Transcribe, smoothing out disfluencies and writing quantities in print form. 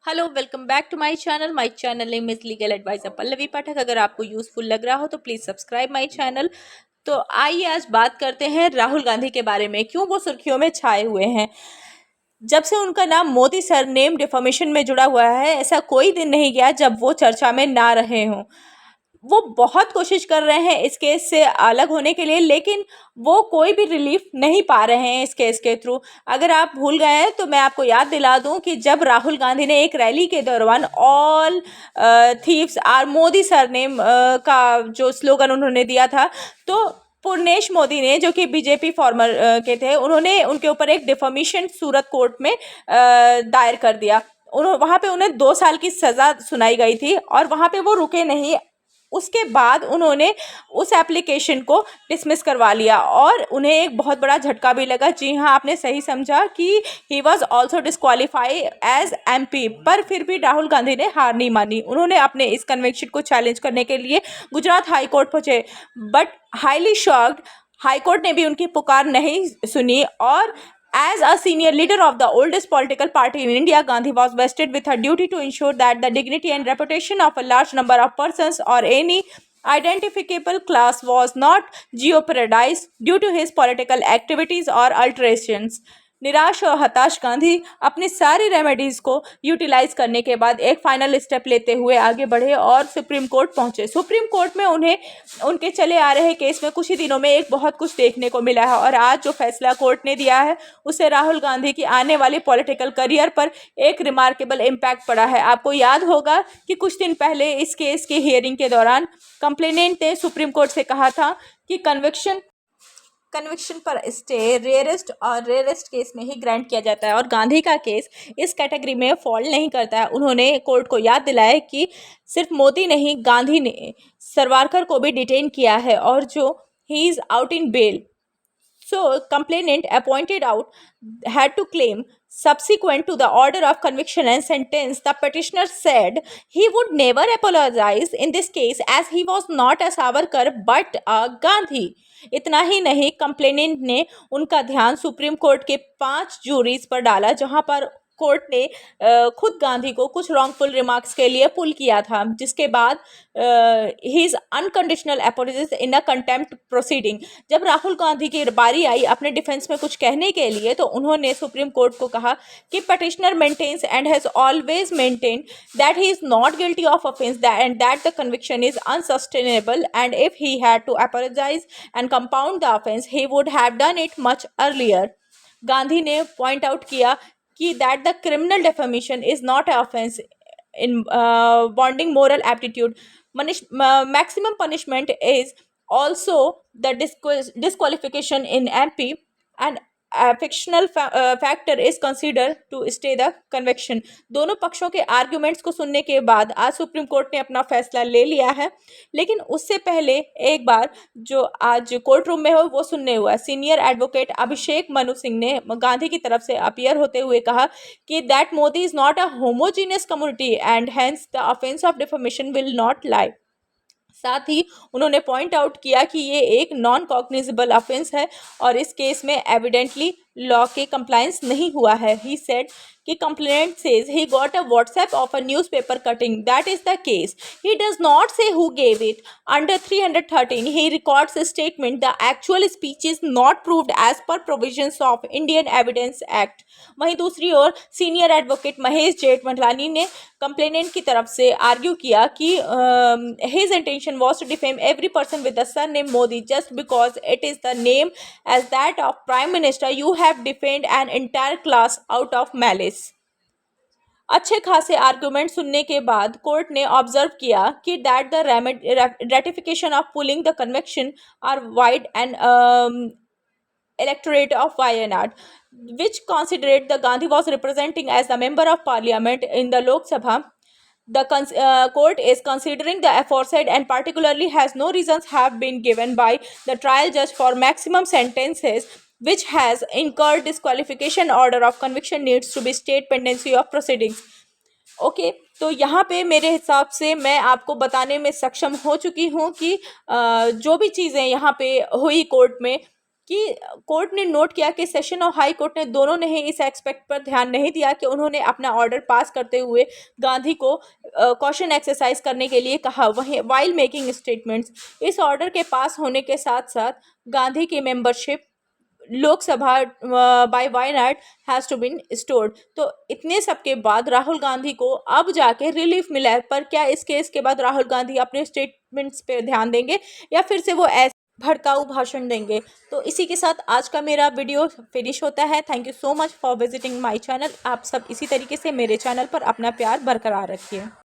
Hello, welcome back to my channel name is legal advisor Pallavi Pathak. अगर आपको useful लग रहा हो तो प्लीज़ सब्सक्राइब माय चैनल। तो आइए आज बात करते हैं राहुल गांधी के बारे में, क्यों वो सुर्खियों में छाए हुए हैं। जब से उनका नाम मोदी सर नेम डिफॉर्मेशन में जुड़ा हुआ है, ऐसा कोई दिन नहीं गया जब वो चर्चा में ना रहे हों। वो बहुत कोशिश कर रहे हैं इस केस से अलग होने के लिए, लेकिन वो कोई भी रिलीफ नहीं पा रहे हैं इस केस के थ्रू। अगर आप भूल गए हैं तो मैं आपको याद दिला दूं कि जब राहुल गांधी ने एक रैली के दौरान all thieves are Modi surname का जो स्लोगन उन्होंने दिया था, तो पूर्णेश मोदी ने, जो कि बीजेपी फॉर्मर के थे, उन्होंने उनके ऊपर एक डिफॉमेशन सूरत कोर्ट में दायर कर दिया। वहाँ पे उन्हें 2 साल की सज़ा सुनाई गई थी और वहाँ पे वो रुके नहीं। उसके बाद उन्होंने उस एप्लीकेशन को डिसमिस करवा लिया और उन्हें एक बहुत बड़ा झटका भी लगा। जी हाँ, आपने सही समझा कि he was also disqualify as MP. पर फिर भी राहुल गांधी ने हार नहीं मानी। उन्होंने अपने इस कन्विक्शन को चैलेंज करने के लिए गुजरात हाई कोर्ट पहुंचे, but highly shocked high court ने भी उनकी पुकार नहीं सुनी। और as a senior leader of the oldest political party in India, Gandhi was vested with a duty to ensure that the dignity and reputation of a large number of persons or any identifiable class was not jeopardized due to his political activities or alterations. निराश और हताश गांधी अपनी सारी remedies को utilise करने के बाद एक फाइनल स्टेप लेते हुए आगे बढ़े और सुप्रीम कोर्ट पहुंचे। सुप्रीम कोर्ट में उन्हें उनके चले आ रहे केस में कुछ ही दिनों में एक बहुत कुछ देखने को मिला है और आज जो फैसला कोर्ट ने दिया है उससे राहुल गांधी की आने वाली पॉलिटिकल करियर पर एक रिमार्केबल इम्पैक्ट पड़ा है। आपको याद होगा कि कुछ दिन पहले इस केस की हियरिंग के दौरान कंप्लेनेंट ने सुप्रीम कोर्ट से कहा था कि कन्विक्शन पर स्टे रेयरेस्ट केस में ही ग्रांट किया जाता है और गांधी का केस इस कैटेगरी में फॉल नहीं करता है। उन्होंने कोर्ट को याद दिलाया कि सिर्फ मोदी नहीं, गांधी ने सरवारकर को भी डिटेन किया है और जो he is out in bail. So, complainant appointed out had to claim subsequent to the order of conviction and sentence, the petitioner said he would never apologize in this case as he was not a Savarkar but a Gandhi. इतना ही नहीं, complainant ने उनका ध्यान supreme court के 5 juries पर डाला जहां पर कोर्ट ने खुद गांधी को कुछ रॉन्गफुल रिमार्क्स के लिए पुल किया था, जिसके बाद हिज अनकंडीशनल अपॉलजीज इन अ कंटेम्प्ट प्रोसीडिंग। जब राहुल गांधी की बारी आई अपने डिफेंस में कुछ कहने के लिए, तो उन्होंने सुप्रीम कोर्ट को कहा कि petitioner maintains and has always maintain that he is not guilty of offence and that the conviction is unsustainable and if he had to apologise and compound the offence he would have done it much earlier. Gandhi ने point out किया कि that the criminal defamation is not an offense in bonding moral aptitude. Maximum punishment is also the disqualification in MP, and a fictional factor is considered to stay the conviction. दोनों पक्षों के arguments को सुनने के बाद आज supreme court ने अपना फैसला ले लिया है, लेकिन उससे पहले एक बार जो आज कोर्ट रूम में हो वो सुनने हुआ। सीनियर एडवोकेट अभिषेक मनु सिंह ने गांधी की तरफ से अपीयर होते हुए कहा कि that Modi is not a homogeneous community and hence the offence of deformation will not lie. साथ ही उन्होंने पॉइंट आउट किया कि ये एक नॉन कॉग्निजेबल ऑफेंस है और इस केस में एविडेंटली लॉ के कंप्लायंस नहीं हुआ है। ही सेड कि complainant says he got a WhatsApp of a newspaper cutting. That is the case. He does not say who gave it. Under 313, he records a statement. The actual speech is not proved as per provisions of Indian Evidence Act. वहीं दूसरी ओर senior advocate Mahesh Jethmalani ने complainant की तरफ से argue किया कि his intention was to defame every person with the surname Modi just because it is the name as that of Prime Minister. You have defamed an entire class out of malice. अच्छे खासे argument सुनने के बाद court ने observe किया कि that the ratification of pulling the conviction are wide and electorate of Wayanad, which considered the Gandhi was representing as the member of parliament in the Lok Sabha. The court is considering the aforesaid and particularly has no reasons have been given by the trial judge for maximum sentences which has incurred disqualification order of conviction needs to be state pendency of proceedings. Okay तो यहाँ पे मेरे हिसाब से मैं आपको बताने में सक्षम हो चुकी हूँ कि जो भी चीज़ें यहाँ पे हुई कोर्ट में कि कोर्ट ने नोट किया कि सेशन और हाई कोर्ट ने दोनों ने ही इस एस्पेक्ट पर ध्यान नहीं दिया कि उन्होंने अपना ऑर्डर पास करते हुए गांधी को कॉशन एक्सरसाइज करने के लिए कहा। वहीं वाइल मेकिंग स्टेटमेंट्स, इस ऑर्डर के पास होने के साथ साथ गांधी की membership Lok Sabha by Wayanad has to been stored. तो इतने सब के बाद राहुल गांधी को अब जाके रिलीफ मिला है। पर क्या इस केस के बाद राहुल गांधी अपने स्टेटमेंट्स पे ध्यान देंगे या फिर से वो ऐसे भड़काऊ भाषण देंगे? तो इसी के साथ आज का मेरा वीडियो फिनिश होता है। Thank you so much for visiting my channel. आप सब इसी तरीके से मेरे चैनल पर अपना प्यार बरकरार रखिए।